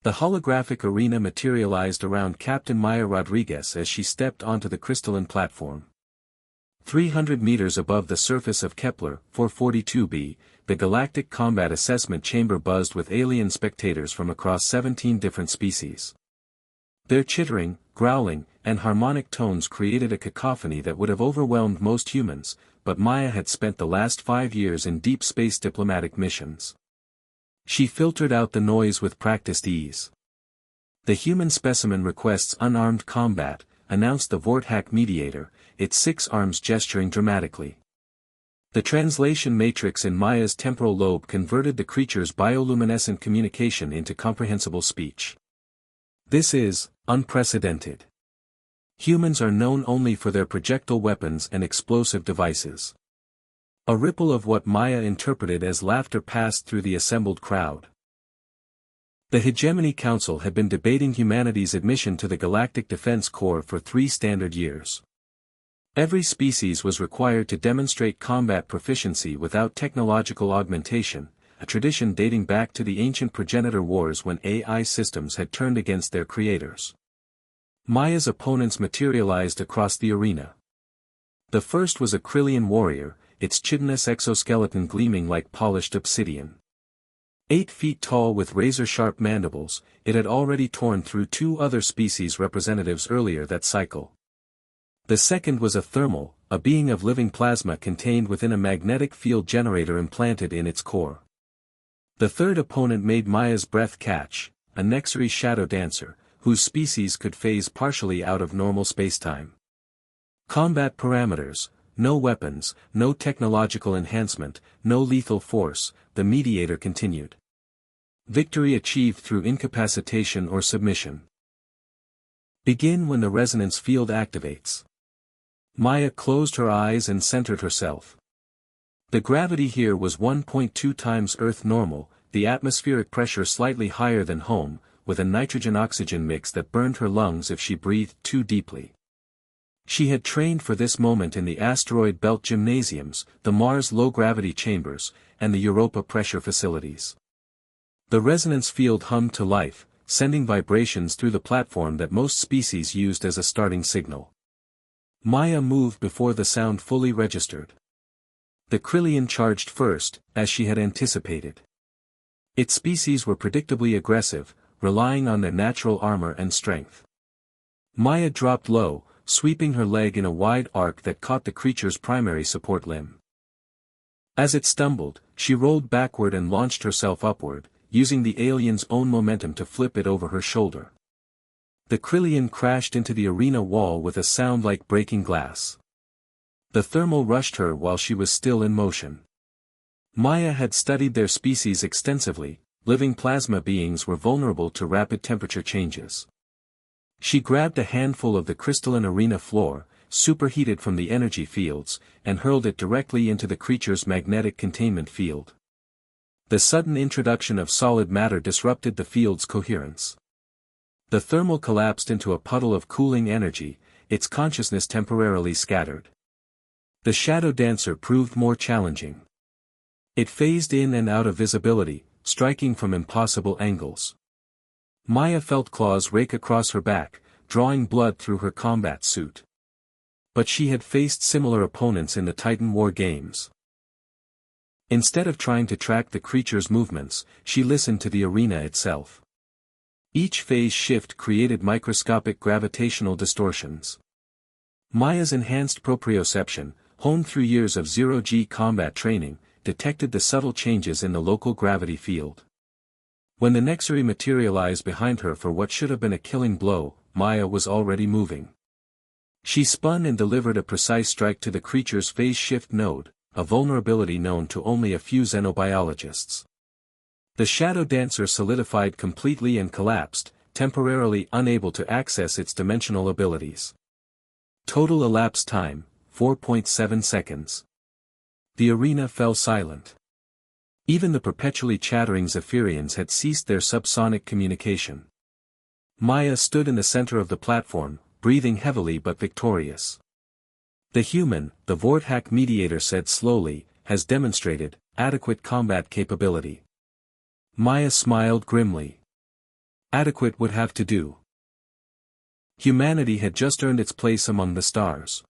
The holographic arena materialized around Captain Maya Rodriguez as she stepped onto the crystalline platform. 300 meters above the surface of Kepler 442b, the Galactic Combat Assessment Chamber buzzed with alien spectators from across 17 different species. Their chittering, growling, and harmonic tones created a cacophony that would have overwhelmed most humans, but Maya had spent the last 5 years in deep space diplomatic missions. She filtered out the noise with practiced ease. "The human specimen requests unarmed combat," announced the Vorthack mediator, its 6 arms gesturing dramatically. The translation matrix in Maya's temporal lobe converted the creature's bioluminescent communication into comprehensible speech. "This is unprecedented. Humans are known only for their projectile weapons and explosive devices." A ripple of what Maya interpreted as laughter passed through the assembled crowd. The Hegemony Council had been debating humanity's admission to the Galactic Defense Corps for 3 standard years. Every species was required to demonstrate combat proficiency without technological augmentation, a tradition dating back to the ancient progenitor wars when AI systems had turned against their creators. Maya's opponents materialized across the arena. The first was a Krillian warrior, its chitinous exoskeleton gleaming like polished obsidian. 8 feet tall with razor-sharp mandibles, it had already torn through 2 other species representatives earlier that cycle. The second was a thermal, a being of living plasma contained within a magnetic field generator implanted in its core. The third opponent made Maya's breath catch, a Nexari shadow dancer, whose species could phase partially out of normal spacetime. Combat parameters: no weapons, no technological enhancement, no lethal force, the mediator continued. Victory achieved through incapacitation or submission. Begin when the resonance field activates. Maya closed her eyes and centered herself. The gravity here was 1.2 times Earth normal, the atmospheric pressure slightly higher than home, with a nitrogen-oxygen mix that burned her lungs if she breathed too deeply. She had trained for this moment in the asteroid belt gymnasiums, the Mars low-gravity chambers, and the Europa pressure facilities. The resonance field hummed to life, sending vibrations through the platform that most species used as a starting signal. Maya moved before the sound fully registered. The Krillian charged first, as she had anticipated. Its species were predictably aggressive, relying on their natural armor and strength. Maya dropped low, sweeping her leg in a wide arc that caught the creature's primary support limb. As it stumbled, she rolled backward and launched herself upward, using the alien's own momentum to flip it over her shoulder. The Krillian crashed into the arena wall with a sound like breaking glass. The thermal rushed her while she was still in motion. Maya had studied their species extensively. Living plasma beings were vulnerable to rapid temperature changes. She grabbed a handful of the crystalline arena floor, superheated from the energy fields, and hurled it directly into the creature's magnetic containment field. The sudden introduction of solid matter disrupted the field's coherence. The thermal collapsed into a puddle of cooling energy, its consciousness temporarily scattered. The shadow dancer proved more challenging. It phased in and out of visibility, striking from impossible angles. Maya felt claws rake across her back, drawing blood through her combat suit. But she had faced similar opponents in the Titan War games. Instead of trying to track the creature's movements, she listened to the arena itself. Each phase shift created microscopic gravitational distortions. Maya's enhanced proprioception, honed through years of zero-G combat training, detected the subtle changes in the local gravity field. When the Nexari materialized behind her for what should have been a killing blow, Maya was already moving. She spun and delivered a precise strike to the creature's phase shift node, a vulnerability known to only a few xenobiologists. The shadow dancer solidified completely and collapsed, temporarily unable to access its dimensional abilities. Total elapsed time, 4.7 seconds. The arena fell silent. Even the perpetually chattering Zephyrians had ceased their subsonic communication. Maya stood in the center of the platform, breathing heavily but victorious. The human, the Vorthack mediator said slowly, has demonstrated adequate combat capability. Maya smiled grimly. Adequate would have to do. Humanity had just earned its place among the stars.